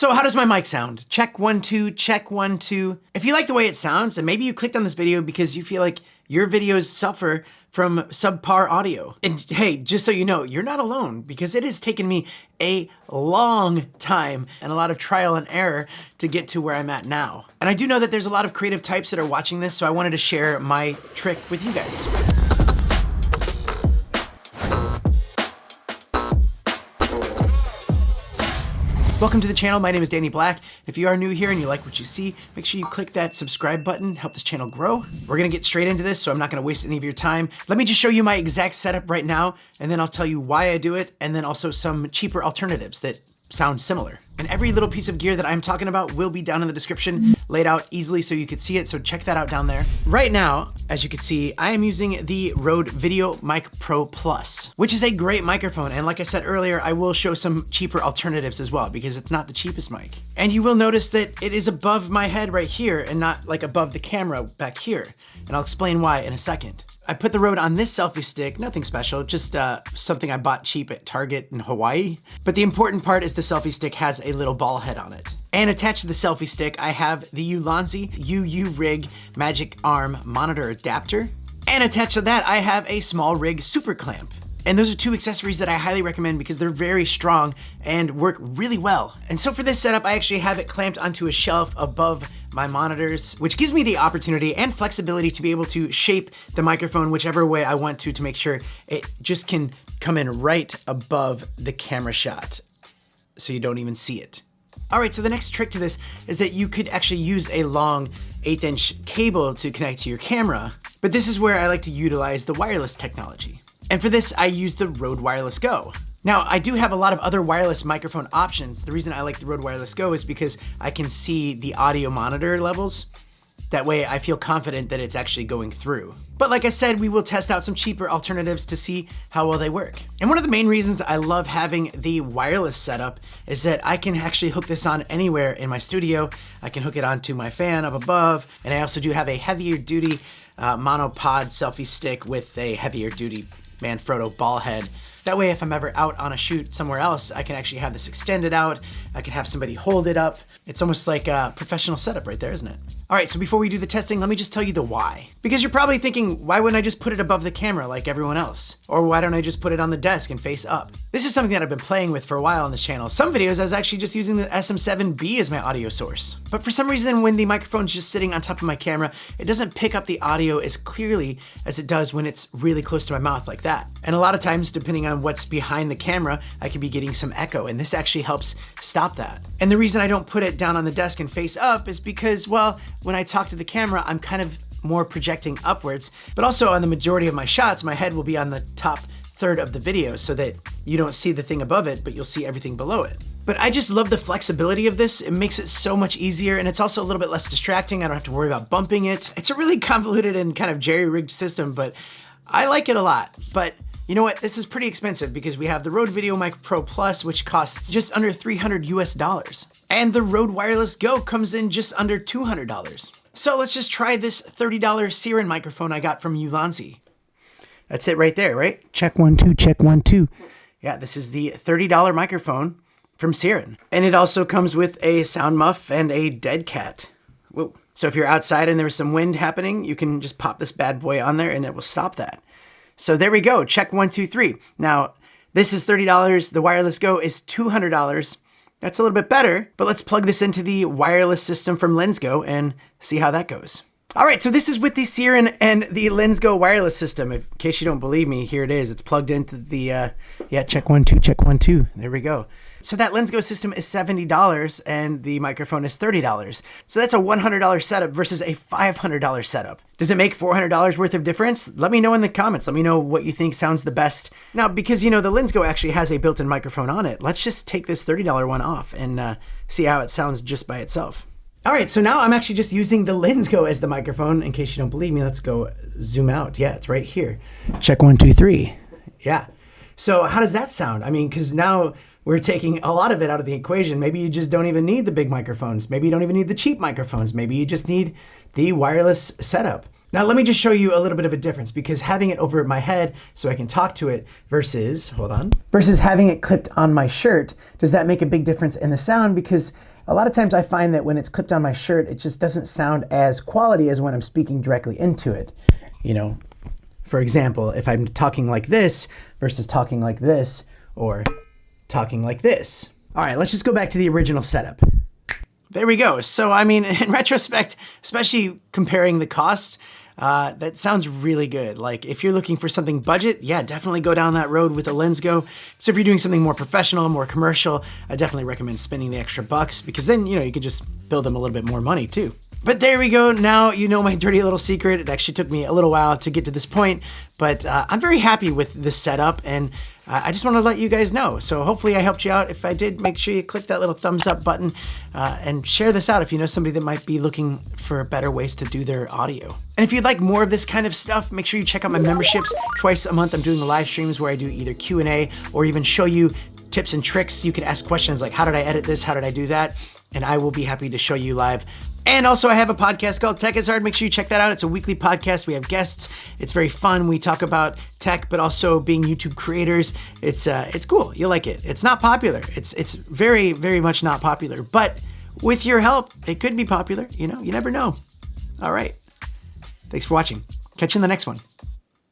So how does my mic sound? Check 1 2, check 1 2. If you like the way it sounds, and maybe you clicked on this video because you feel like your videos suffer from subpar audio. And hey, just so you know, you're not alone, because it has taken me a long time and a lot of trial and error to get to where I'm at now. And I do know that there's a lot of creative types that are watching this, so I wanted to share my trick with you guys. Welcome to the channel. My name is Danny Black. If you are new here and you like what you see, make sure you click that subscribe button, help this channel grow. We're gonna get straight into this, so I'm not gonna waste any of your time. Let me just show you my exact setup right now, and then I'll tell you why I do it, and then also some cheaper alternatives that sound similar. And every little piece of gear that I'm talking about will be down in the description, laid out easily so you could see it, so check that out down there. Right now, as you can see, I am using the Rode Video Mic Pro Plus, which is a great microphone. And like I said earlier, I will show some cheaper alternatives as well, because it's not the cheapest mic. And you will notice that it is above my head right here and not like above the camera back here. And I'll explain why in a second. I put the Rode on this selfie stick, nothing special, just something I bought cheap at Target in Hawaii. But the important part is the selfie stick has a little ball head on it. And attached to the selfie stick, I have the Ulanzi UU Rig Magic Arm Monitor Adapter. And attached to that, I have a small rig super clamp. And those are two accessories that I highly recommend because they're very strong and work really well. And so for this setup, I actually have it clamped onto a shelf above my monitors, which gives me the opportunity and flexibility to be able to shape the microphone whichever way I want to make sure it just can come in right above the camera shot so you don't even see it. All right, so the next trick to this is that you could actually use a long 1/8" cable to connect to your camera, but this is where I like to utilize the wireless technology. And for this, I use the Rode Wireless Go. Now, I do have a lot of other wireless microphone options. The reason I like the Rode Wireless Go is because I can see the audio monitor levels. That way I feel confident that it's actually going through. But like I said, we will test out some cheaper alternatives to see how well they work. And one of the main reasons I love having the wireless setup is that I can actually hook this on anywhere in my studio. I can hook it onto my fan up above, and I also do have a heavier duty monopod selfie stick with a heavier duty Manfrotto ball head. That way, if I'm ever out on a shoot somewhere else, I can actually have this extended out. I can have somebody hold it up. It's almost like a professional setup right there, isn't it? All right, so before we do the testing, let me just tell you the why. Because you're probably thinking, why wouldn't I just put it above the camera like everyone else? Or why don't I just put it on the desk and face up? This is something that I've been playing with for a while on this channel. Some videos I was actually just using the SM7B as my audio source. But for some reason, when the microphone's just sitting on top of my camera, it doesn't pick up the audio as clearly as it does when it's really close to my mouth like that. And a lot of times, depending on what's behind the camera, I could be getting some echo, and this actually helps stop that. And the reason I don't put it down on the desk and face up is because, well, when I talk to the camera, I'm kind of more projecting upwards, but also on the majority of my shots, my head will be on the top third of the video so that you don't see the thing above it, but you'll see everything below it. But I just love the flexibility of this. It makes it so much easier, and it's also a little bit less distracting. I don't have to worry about bumping it. It's a really convoluted and kind of jerry-rigged system, but I like it a lot. But you know what? This is pretty expensive because we have the Rode Video Mic Pro Plus, which costs just under $300 US. And the Rode Wireless Go comes in just under $200. So let's just try this $30 Siren microphone I got from Ulanzi. That's it right there, right? Check 1 2, check 1 2. Yeah, this is the $30 microphone from Siren. And it also comes with a sound muff and a dead cat. Whoa. So if you're outside and there's some wind happening, you can just pop this bad boy on there and it will stop that. So there we go, check 1 2 3. Now, this is $30, the Wireless Go is $200. That's a little bit better, but let's plug this into the wireless system from Lensgo and see how that goes. All right, so this is with the Siren and the Lensgo wireless system. In case you don't believe me, here it is. It's plugged into the, yeah, check 1 2, check 1 2. There we go. So that Lensgo system is $70 and the microphone is $30. So that's a $100 setup versus a $500 setup. Does it make $400 worth of difference? Let me know in the comments. Let me know what you think sounds the best. Now, because you know the Lensgo actually has a built-in microphone on it, let's just take this $30 one off and see how it sounds just by itself. All right, so now I'm actually just using the Lensgo as the microphone. In case you don't believe me, let's go zoom out. Yeah, it's right here. Check 1 2 3. Yeah. So how does that sound? I mean, because now we're taking a lot of it out of the equation. Maybe you just don't even need the big microphones. Maybe you don't even need the cheap microphones. Maybe you just need the wireless setup. Now, let me just show you a little bit of a difference, because having it over my head so I can talk to it versus having it clipped on my shirt, does that make a big difference in the sound? Because a lot of times I find that when it's clipped on my shirt, it just doesn't sound as quality as when I'm speaking directly into it. You know, for example, if I'm talking like this versus talking like this, or talking like this. All right, let's just go back to the original setup. There we go. So, I mean, in retrospect, especially comparing the cost, that sounds really good. Like, if you're looking for something budget, yeah, definitely go down that road with a Lensgo. So if you're doing something more professional, more commercial, I definitely recommend spending the extra bucks, because then, you know, you can just bill them a little bit more money too. But there we go. Now you know my dirty little secret. It actually took me a little while to get to this point, but I'm very happy with this setup, and I just want to let you guys know. So hopefully I helped you out. If I did, make sure you click that little thumbs up button and share this out if you know somebody that might be looking for better ways to do their audio. And if you'd like more of this kind of stuff, make sure you check out my memberships. Twice a month I'm doing live streams where I do either Q&A or even show you tips and tricks. You can ask questions like, how did I edit this? How did I do that? And I will be happy to show you live. And also I have a podcast called Tech is Hard. Make sure you check that out. It's a weekly podcast. We have guests. It's very fun. We talk about tech, but also being YouTube creators. It's cool. You'll like it. It's not popular. It's very, very much not popular, but with your help, it could be popular. You know, you never know. All right. Thanks for watching. Catch you in the next one.